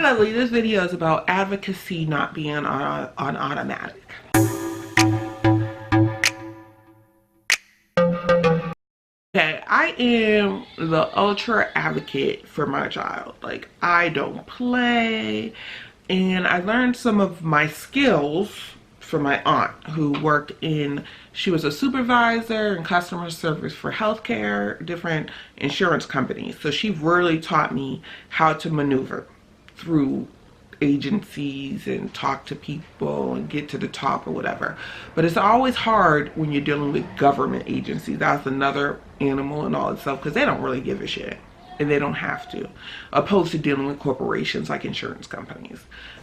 Finally, this video is about advocacy not being on automatic. Okay, I am the ultra advocate for my child. Like, I don't play. And I learned some of my skills from my aunt who worked she was a supervisor in customer service for healthcare, different insurance companies. So she really taught me how to maneuver through agencies and talk to people and get to the top or whatever. But it's always hard when you're dealing with government agencies. That's another animal in all itself, because they don't really give a shit and they don't have to, opposed to dealing with corporations like insurance companies.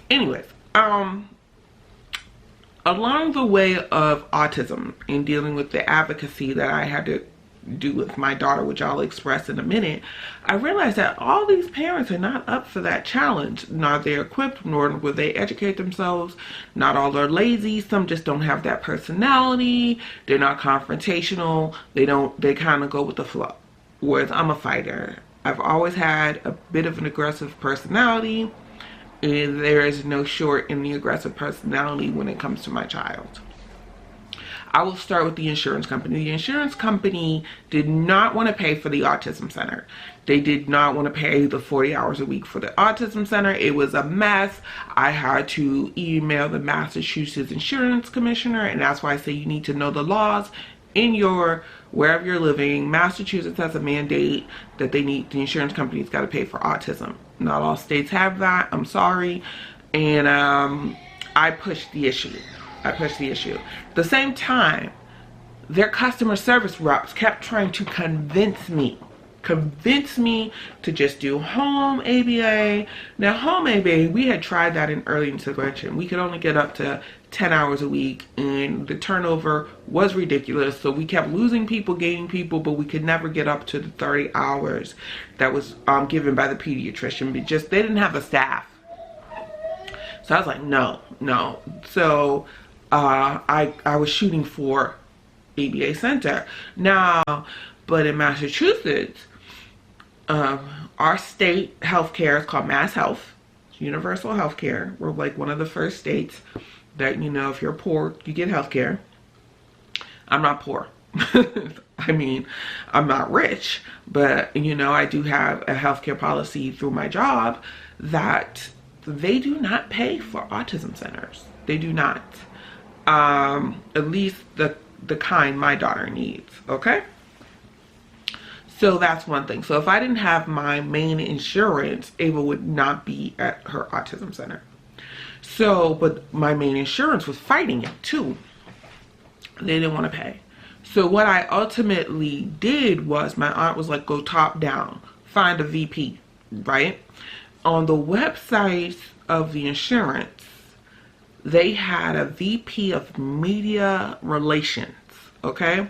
Anyways, along the way of autism and dealing with the advocacy that I had to do with my daughter, which I'll express in a minute, I realized that all these parents are not up for that challenge. Not they're equipped, nor will they educate themselves. Not all are lazy. Some just don't have that personality. They're not confrontational. They kind of go with the flow. Whereas I'm a fighter. I've always had a bit of an aggressive personality, and there is no short in the aggressive personality when it comes to my child. I will start with the insurance company. The insurance company did not want to pay for the Autism Center. They did not want to pay the 40 hours a week for the Autism Center. It was a mess. I had to email the Massachusetts Insurance Commissioner, and that's why I say you need to know the laws in wherever you're living. Massachusetts has a mandate that the insurance company's got to pay for autism. Not all states have that. I'm sorry. And I pushed the issue. At the same time, their customer service reps kept trying to convince me to just do home ABA. Now, home ABA, we had tried that in early intervention. We could only get up to 10 hours a week, and the turnover was ridiculous. So we kept losing people, gaining people, but we could never get up to the 30 hours that was given by the pediatrician. But they didn't have the staff. So I was like, no. So I was shooting for ABA Center. Now, but in Massachusetts, our state healthcare is called MassHealth. It's universal healthcare. We're like one of the first states that, if you're poor, you get healthcare. I'm not poor. I mean, I'm not rich, but I do have a healthcare policy through my job that they do not pay for autism centers. They do not. At least the kind my daughter needs. Okay, so that's one thing. So if I didn't have my main insurance, Ava would not be at her autism center. So, but my main insurance was fighting it too. They didn't want to pay. So what I ultimately did was, my aunt was like, go top down, find a VP, right? On the website of the insurance, they had a VP of media relations, okay?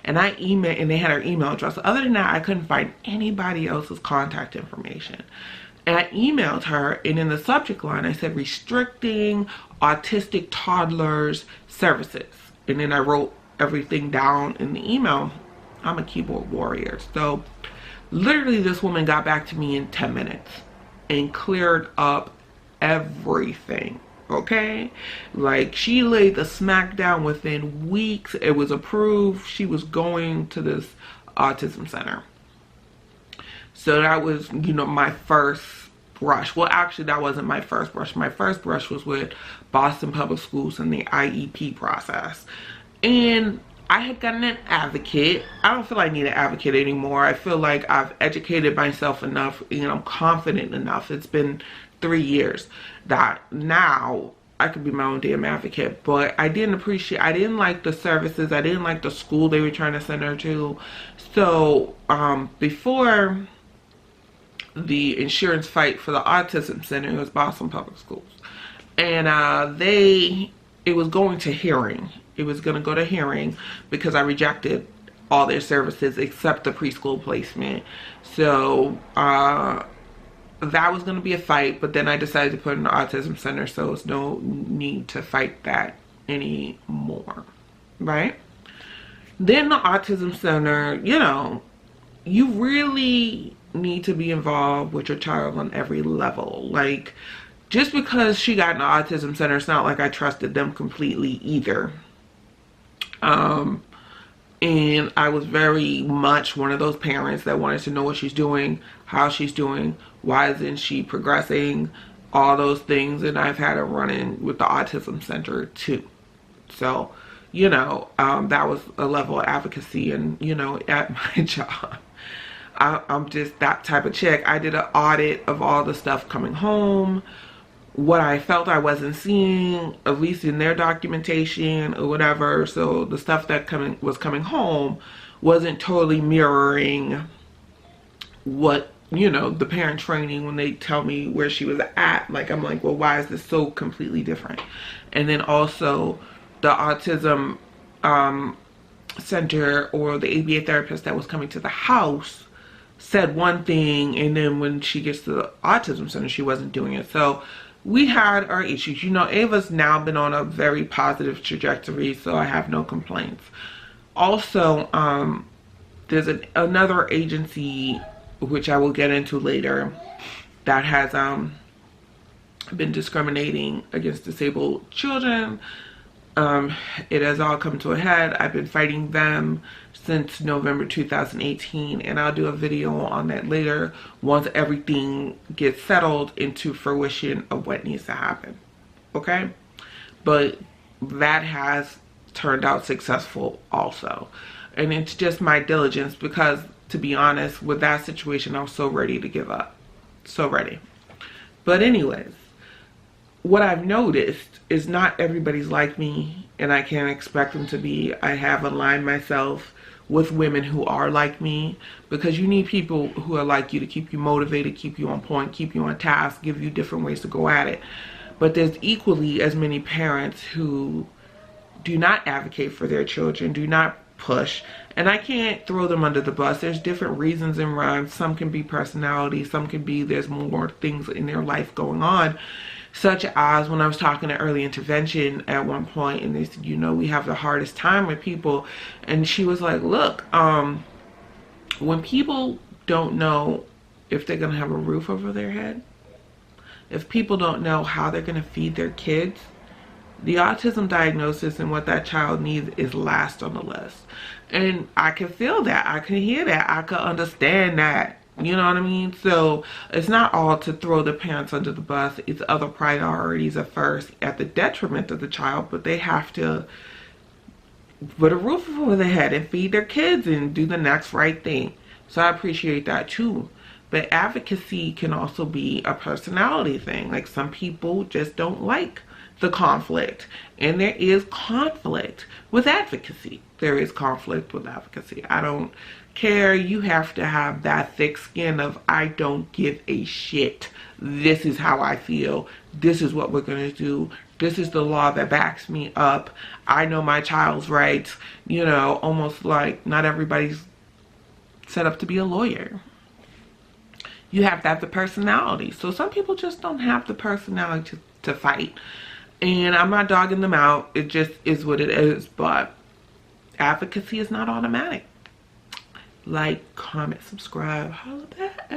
And I emailed, and they had her email address. Other than that, I couldn't find anybody else's contact information. And I emailed her, and in the subject line, I said, restricting autistic toddlers services. And then I wrote everything down in the email. I'm a keyboard warrior. So literally this woman got back to me in 10 minutes and cleared up everything. Okay, like she laid the smack down within weeks. It was approved. She was going to this autism center. So that was, my first brush. Well, actually, that wasn't my first brush. My first brush was with Boston Public Schools and the IEP process. And I had gotten an advocate. I don't feel like I need an advocate anymore. I feel like I've educated myself enough, I'm confident enough. It's been 3 years that now I could be my own damn advocate. But I didn't like the services. I didn't like the school they were trying to send her to. So before the insurance fight for the Autism Center, it was Boston Public Schools. And it was going to hearing. It was going to go to hearing because I rejected all their services except the preschool placement. So that was going to be a fight, but then I decided to put in the Autism Center, so it's no need to fight that anymore, right? Then the Autism Center, you really need to be involved with your child on every level. Like, just because she got an autism center, it's not like I trusted them completely either. And I was very much one of those parents that wanted to know what she's doing, how she's doing, why isn't she progressing, all those things. And I've had a run-in with the Autism Center too. So, you know, that was a level of advocacy. And, you know, at my job, I'm just that type of chick. I did an audit of all the stuff coming home, what I felt I wasn't seeing, at least in their documentation or whatever. So the stuff that was coming home wasn't totally mirroring what, you know, the parent training when they tell me where she was at. Like, I'm like, well, why is this so completely different? And then also the Autism Center or the ABA therapist that was coming to the house said one thing, and then when she gets to the Autism Center, she wasn't doing it. So we had our issues. You know, Ava's now been on a very positive trajectory, so I have no complaints. Also, there's another agency, which I will get into later, that has been discriminating against disabled children. It has all come to a head. I've been fighting them since November 2018, and I'll do a video on that later once everything gets settled into fruition of what needs to happen. Okay? But that has turned out successful also. And it's just my diligence, because to be honest, with that situation, I was so ready to give up. So ready. But anyways, what I've noticed is not everybody's like me, and I can't expect them to be. I have aligned myself with women who are like me, because you need people who are like you to keep you motivated, keep you on point, keep you on task, give you different ways to go at it. But there's equally as many parents who do not advocate for their children, do not push, and I can't throw them under the bus. There's different reasons and rhymes. Some can be personality, some can be there's more things in their life going on. Such as when I was talking to early intervention at one point, and they said, you know, we have the hardest time with people. And she was like, look, when people don't know if they're going to have a roof over their head, if people don't know how they're going to feed their kids, the autism diagnosis and what that child needs is last on the list. And I can feel that. I can hear that. I can understand that. You know what I mean? So it's not all to throw the parents under the bus. It's other priorities at first, at the detriment of the child, but they have to put a roof over their head and feed their kids and do the next right thing. So I appreciate that too. But advocacy can also be a personality thing. Like, some people just don't like the conflict, and there is conflict with advocacy. There is conflict with advocacy. I don't care. You have to have that thick skin of, I don't give a shit. This is how I feel. This is what we're going to do. This is the law that backs me up. I know my child's rights. You know, almost like not everybody's set up to be a lawyer. You have to have the personality. So some people just don't have the personality to fight. And I'm not dogging them out. It just is what it is. But advocacy is not automatic. Like, comment, subscribe, holla back.